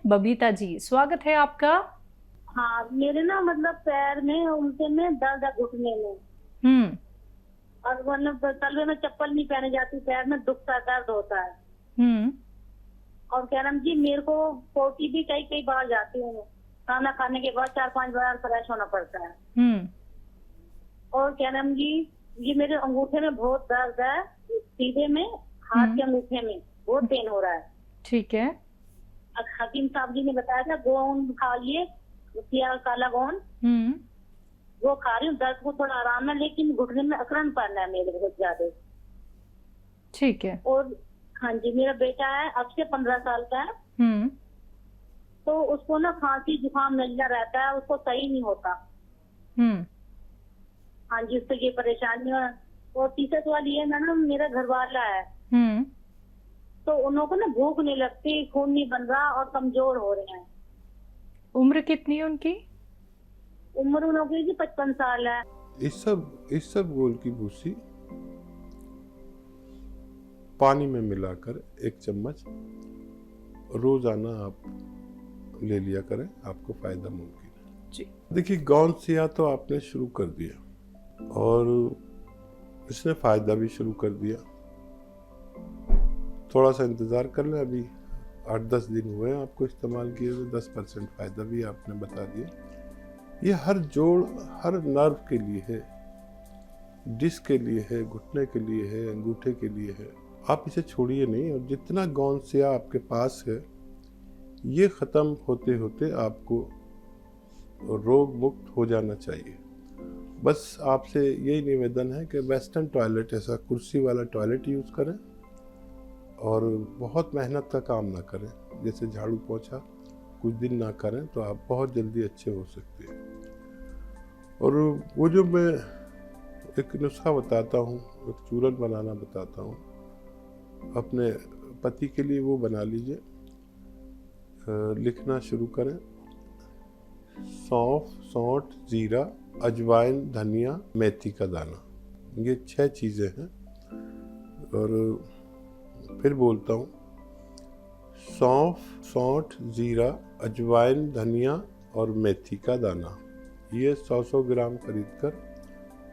बबीता जी, स्वागत है आपका। हाँ, मेरे ना मतलब पैर में उल्टे में दर्द है, घुटने में। हम्म। और मतलब तलवे में चप्पल नहीं पहने जाती, पैर में दुखता है, दर्द होता है। हम्म। और क्या नाम जी, मेरे को पोटी भी कई कई बार जाती हूँ। खाना खाने के बाद 4-5 बार फ्रेश होना पड़ता है। हम्म। और क्या नाम जी, ये मेरे अंगूठे में बहुत दर्द है, सीधे में, हाथ हम्म। के अंगूठे में बहुत पेन हो रहा है। ठीक है। अब हकीम साहब जी ने बताया था गोंद खा लिए, किया काला गोंद, हम्म। वो खा रही हूँ। दर्द को थोड़ा आराम है, लेकिन घुटने में अकड़न पड़ना है मेरे बहुत ज्यादा। ठीक है। और हाँ जी, मेरा बेटा है, अब से 15 साल का है। हम्म। तो उसको ना खांसी जुकाम नजला रहता है, उसको सही नहीं होता। हम्म। हाँ जी, उसको ये परेशानी है। और तीसरा सवाल ये है, मैडम मेरा घर वाला है, हम्म। तो उन लोगों को ना भूख नहीं लगती, खून नहीं बन रहा और कमजोर हो रहे हैं। उम्र कितनी है उनकी? उम्र उन लोगों की 55 साल है। इस सब गोल की भूसी पानी में मिलाकर 1 चम्मच रोजाना आप ले लिया करें, आपको फायदा मुमकिन है। जी। देखिए, गौनसिया तो आपने शुरू कर दिया और इसने फायदा भी शुरू कर दिया। थोड़ा सा इंतजार कर लें, अभी 8-10 दिन हुए हैं आपको इस्तेमाल किए हुए, 10% फायदा भी आपने बता दिया। ये हर जोड़, हर नर्व के लिए है, डिस्क के लिए है, घुटने के लिए है, अंगूठे के लिए है। आप इसे छोड़िए नहीं, और जितना गौनसिया आपके पास है, ये ख़त्म होते होते आपको रोग मुक्त हो जाना चाहिए। बस आपसे यही निवेदन है कि वेस्टर्न टॉयलेट, ऐसा कुर्सी वाला टॉयलेट यूज़ करें और बहुत मेहनत का काम ना करें। जैसे झाड़ू पोछा कुछ दिन ना करें तो आप बहुत जल्दी अच्छे हो सकते हैं। और वो जो मैं एक नुस्खा बताता हूँ, एक चूरन बनाना बताता हूँ, अपने पति के लिए वो बना लीजिए। लिखना शुरू करें। सौंफ, सौंठ, जीरा, अजवाइन, धनिया, मेथी का दाना, ये 6 चीज़ें हैं। और फिर बोलता हूँ, सौंफ, सौंठ, जीरा, अजवाइन, धनिया और मेथी का दाना, ये 100-100 ग्राम खरीद कर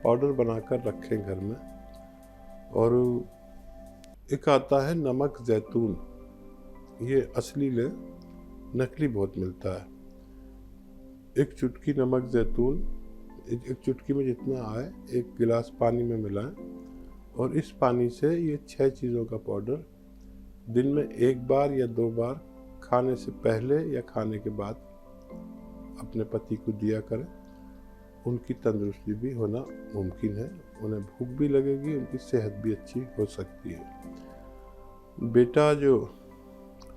पाउडर बनाकर रखें घर में। और एक आता है नमक जैतून, ये असली ले, नकली बहुत मिलता है। एक चुटकी नमक जैतून, एक चुटकी में जितना आए, 1 गिलास पानी में मिलाएं और इस पानी से ये 6 चीज़ों का पाउडर दिन में 1 बार या 2 बार खाने से पहले या खाने के बाद अपने पति को दिया करें। उनकी तंदुरुस्ती भी होना मुमकिन है, उन्हें भूख भी लगेगी, उनकी सेहत भी अच्छी हो सकती है। बेटा जो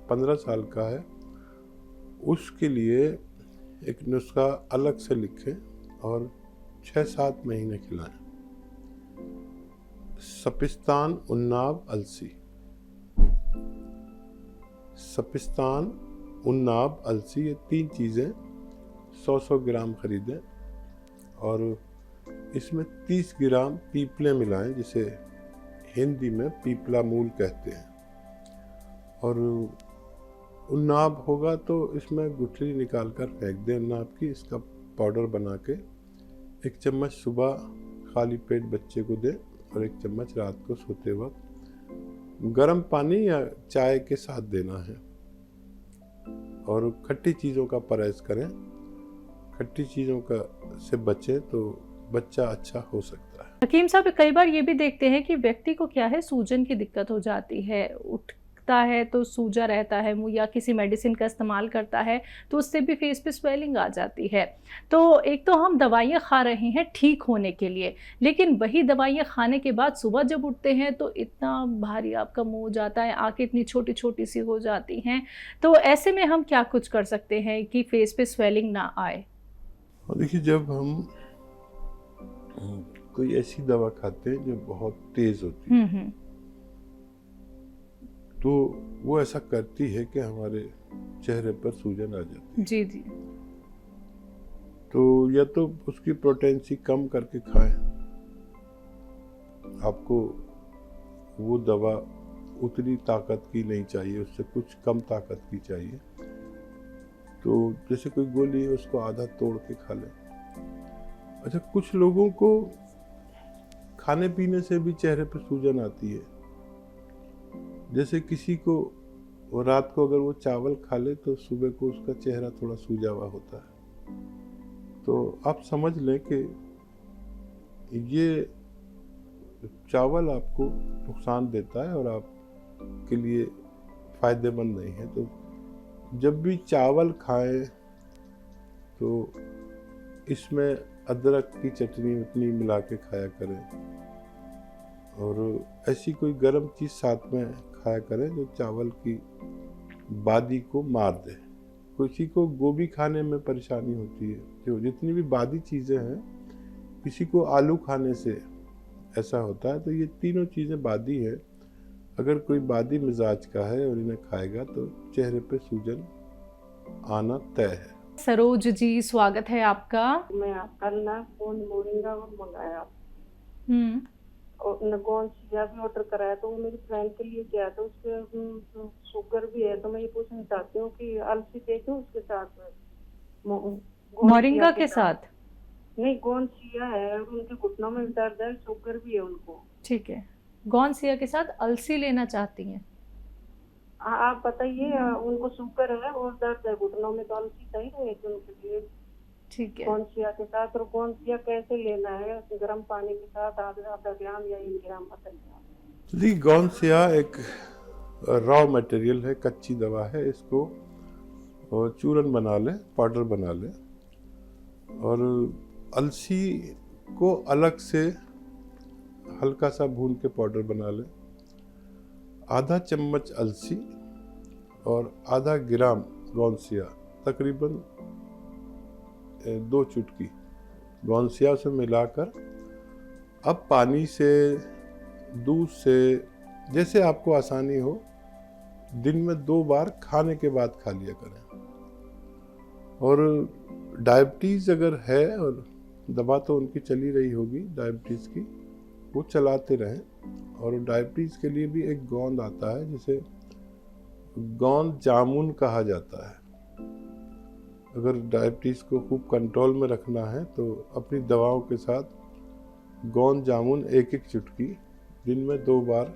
15 साल का है, उसके लिए एक नुस्खा अलग से लिखें और 6-7 महीने खिलाएं। सपिस्तान, उन्नाव, अलसी। सपिस्तान, उन्नाव, अलसी, ये 3 चीज़ें 100-100 ग्राम खरीदें और इसमें 30 ग्राम पीपले मिलाएं, जिसे हिंदी में पीपला मूल कहते हैं। और उन्नाव होगा तो इसमें गुठली निकाल कर फेंक दें उन्नाव की। इसका पाउडर बना के 1 चम्मच सुबह खाली पेट बच्चे को दें और 1 चम्मच रात को सोते वक्त गर्म पानी या चाय के साथ देना है। और खट्टी चीज़ों का परहेज करें, खट्टी चीज़ों का से बचें तो बच्चा अच्छा हो सकता है। हकीम साहब, कई बार ये भी देखते हैं कि व्यक्ति को क्या है, सूजन की दिक्कत हो जाती है, उठता है तो सूजा रहता है मुंह, या किसी मेडिसिन का इस्तेमाल करता है तो उससे भी फेस पे स्वेलिंग आ जाती है। तो एक तो हम दवाइयाँ खा रहे हैं ठीक होने के लिए, लेकिन वही दवाइयाँ खाने के बाद सुबह जब उठते हैं तो इतना भारी आपका मुंह हो जाता है, आंखें इतनी छोटी छोटी सी हो जाती हैं। तो ऐसे में हम क्या कुछ कर सकते हैं कि फेस पे स्वेलिंग ना आए? और देखिए, जब हम कोई ऐसी दवा खाते हैं जो बहुत तेज होती है, हम्म। तो वो ऐसा करती है कि हमारे चेहरे पर सूजन आ जाती है। जी जी। तो या तो उसकी पोटेंसी कम करके खाएं, आपको वो दवा उतनी ताकत की नहीं चाहिए, उससे कुछ कम ताकत की चाहिए। तो जैसे कोई गोली है उसको आधा तोड़ के खा ले। अच्छा, कुछ लोगों को खाने पीने से भी चेहरे पे सूजन आती है। जैसे किसी को रात को अगर वो चावल खा ले तो सुबह को उसका चेहरा थोड़ा सूजा हुआ होता है। तो आप समझ लें कि ये चावल आपको नुकसान देता है और आपके लिए फ़ायदेमंद नहीं है। तो जब भी चावल खाएं तो इसमें अदरक की चटनी उतनी मिला के खाया करें, और ऐसी कोई गर्म चीज़ साथ में खाया करें जो चावल की बादी को मार दे। किसी को गोभी खाने में परेशानी होती है, जो जितनी भी बादी चीज़ें हैं, किसी को आलू खाने से ऐसा होता है। तो ये तीनों चीज़ें बादी है। अगर कोई बादी मिजाज का है और इन्हें खाएगा तो चेहरे पे सूजन आना तय है। सरोज जी, स्वागत है आपका। मैं कल ना फोन मोरिंगा और मंगाया और नगोनसिया भी ऑर्डर कराया, तो वो मेरी फ्रेंड के लिए किया, तो उसके शुगर भी है। तो मैं ये पूछना चाहती हूँ कि अलसी दे दूँ उसके साथ, मोरिंगा के साथ? नहीं, गोनसिया है और उनके घुटनों में भी दर्द है, शुगर भी है उनको। ठीक है, गोनसिया के साथ अलसी लेना चाहती हैं? आप बताइए, उनको शुगर है और दर्द है घुटनों में, तो अलसी सही रहेगी उनके लिए? ठीक है, गोनसिया के साथ। और गोनसिया कैसे लेना है? गर्म पानी के साथ आधा ग्राम या 1 ग्राम बताइए। जी, गोनसिया एक रॉ मटेरियल है, कच्ची दवा है। इसको चूरन बना लें, पाउडर बना लें, और अलसी को अलग से हल्का सा भून के पाउडर बना लें। आधा चम्मच अलसी और आधा ग्राम गोनसिया, तकरीबन 2 चुटकी गोनसिया से मिलाकर अब पानी से, दूध से, जैसे आपको आसानी हो, दिन में 2 बार खाने के बाद खा लिया करें। और डायबिटीज़ अगर है, और दवा तो उनकी चली रही होगी डायबिटीज़ की, वो चलाते रहें। और डायबिटीज़ के लिए भी एक गोंद आता है जिसे गोंद जामुन कहा जाता है। अगर डायबिटीज़ को खूब कंट्रोल में रखना है तो अपनी दवाओं के साथ गोंद जामुन 1-1 चुटकी दिन में 2 बार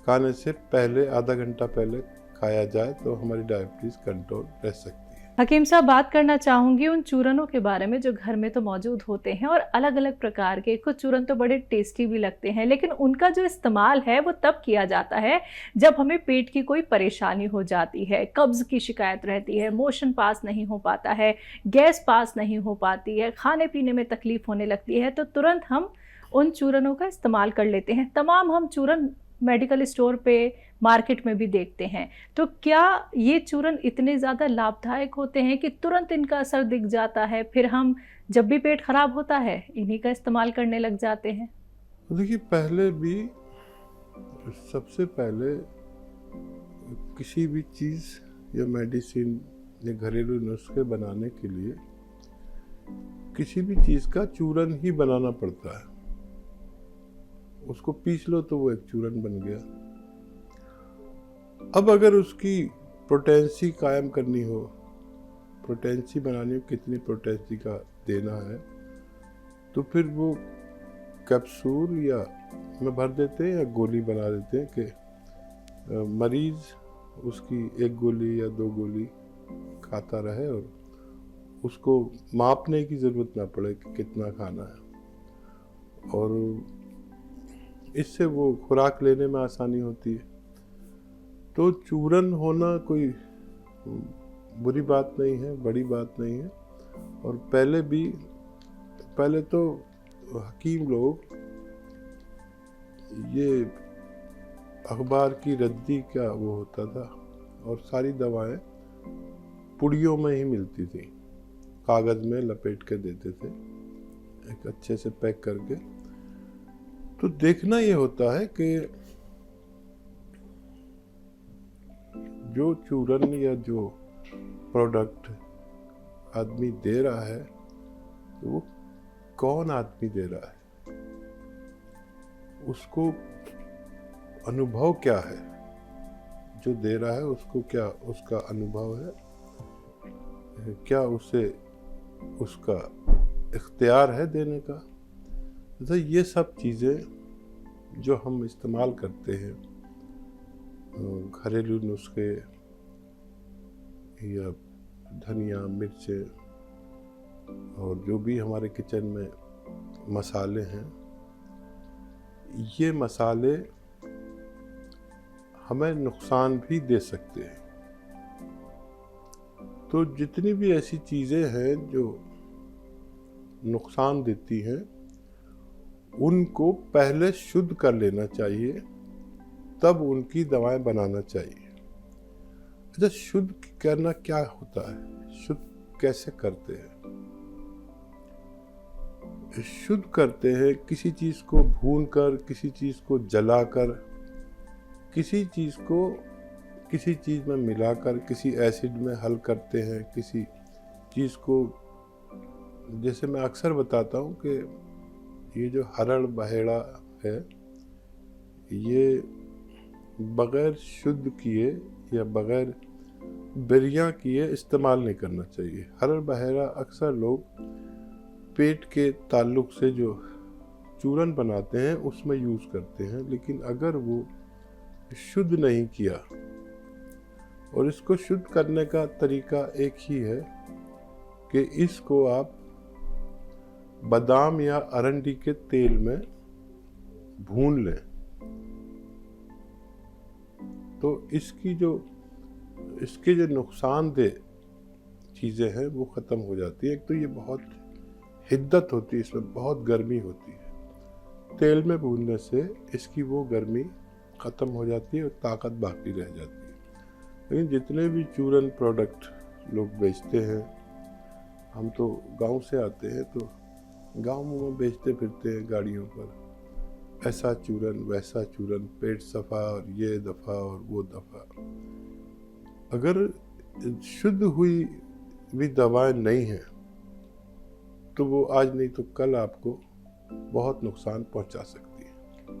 खाने से पहले, आधा घंटा पहले खाया जाए तो हमारी डायबिटीज़ कंट्रोल रह सकती है। हकीम साहब, बात करना चाहूँगी उन चूरनों के बारे में जो घर में तो मौजूद होते हैं और अलग अलग प्रकार के। कुछ चूरन तो बड़े टेस्टी भी लगते हैं, लेकिन उनका जो इस्तेमाल है वो तब किया जाता है जब हमें पेट की कोई परेशानी हो जाती है, कब्ज़ की शिकायत रहती है, मोशन पास नहीं हो पाता है, गैस पास नहीं हो पाती है, खाने पीने में तकलीफ़ होने लगती है, तो तुरंत हम उन चूरनों का इस्तेमाल कर लेते हैं। तमाम हम चूरन मेडिकल स्टोर पे, मार्केट में भी देखते हैं। तो क्या ये चूरन इतने ज़्यादा लाभदायक होते हैं कि तुरंत इनका असर दिख जाता है, फिर हम जब भी पेट खराब होता है इन्हीं का इस्तेमाल करने लग जाते हैं? देखिए, पहले भी, सबसे पहले किसी भी चीज़ या मेडिसिन या घरेलू नुस्खे बनाने के लिए किसी भी चीज़ का चूरन ही बनाना पड़ता है। उसको पीस लो तो वो एक चूरन बन गया। अब अगर उसकी पोटेंसी कायम करनी हो, पोटेंसी बनानी हो, कितनी पोटेंसी का देना है, तो फिर वो कैप्सूल या में भर देते हैं या गोली बना देते हैं कि मरीज़ उसकी 1 गोली या 2 गोली खाता रहे और उसको मापने की ज़रूरत ना पड़े कि कितना खाना है। और इससे वो खुराक लेने में आसानी होती है। तो चूरन होना कोई बुरी बात नहीं है, बड़ी बात नहीं है। और पहले तो हकीम लोग ये अखबार की रद्दी का वो होता था, और सारी दवाएं पुड़ियों में ही मिलती थी, कागज़ में लपेट के देते थे, एक अच्छे से पैक करके। तो देखना ये होता है कि जो चूरन या जो प्रोडक्ट आदमी दे रहा है, तो वो कौन आदमी दे रहा है, उसको अनुभव क्या है, जो दे रहा है उसको क्या उसका अनुभव है, क्या उसे उसका इख्तियार है देने का? तो ये सब चीज़ें जो हम इस्तेमाल करते हैं, घरेलू नुस्खे या धनिया, मिर्चें और जो भी हमारे किचन में मसाले हैं, ये मसाले हमें नुकसान भी दे सकते हैं। तो जितनी भी ऐसी चीज़ें हैं जो नुकसान देती हैं, उनको पहले शुद्ध कर लेना चाहिए, तब उनकी दवाएं बनाना चाहिए। अच्छा, शुद्ध करना क्या होता है? शुद्ध कैसे करते हैं? शुद्ध करते हैं किसी चीज़ को भूनकर, किसी चीज़ को जलाकर, किसी चीज़ को किसी चीज़ में मिलाकर, किसी एसिड में हल करते हैं, किसी चीज़ को, जैसे मैं अक्सर बताता हूँ कि ये जो हरड़ बहेड़ा है, ये बग़ैर शुद्ध किए या बग़ैर बिरियाँ किए इस्तेमाल नहीं करना चाहिए। हरड़ बहेड़ा अक्सर लोग पेट के ताल्लुक से जो चूरन बनाते हैं उसमें यूज़ करते हैं, लेकिन अगर वो शुद्ध नहीं किया, और इसको शुद्ध करने का तरीका एक ही है कि इसको आप बादाम या अरंडी के तेल में भून लें, तो इसके जो नुकसानदेह चीज़ें हैं वो ख़त्म हो जाती है। एक तो ये बहुत हिद्दत होती है, इसमें बहुत गर्मी होती है। तेल में भूनने से इसकी वो गर्मी ख़त्म हो जाती है और ताकत बाकी रह जाती है। लेकिन जितने भी चूरन प्रोडक्ट लोग बेचते हैं, हम तो गांव से आते हैं, तो गांव में बेचते फिरते हैं गाड़ियों पर, ऐसा चूरन वैसा चूरन, पेट सफ़ा और ये दफ़ा और वो दफ़ा। अगर शुद्ध हुई भी दवाएं नहीं हैं तो वो आज नहीं तो कल आपको बहुत नुकसान पहुंचा सकती है।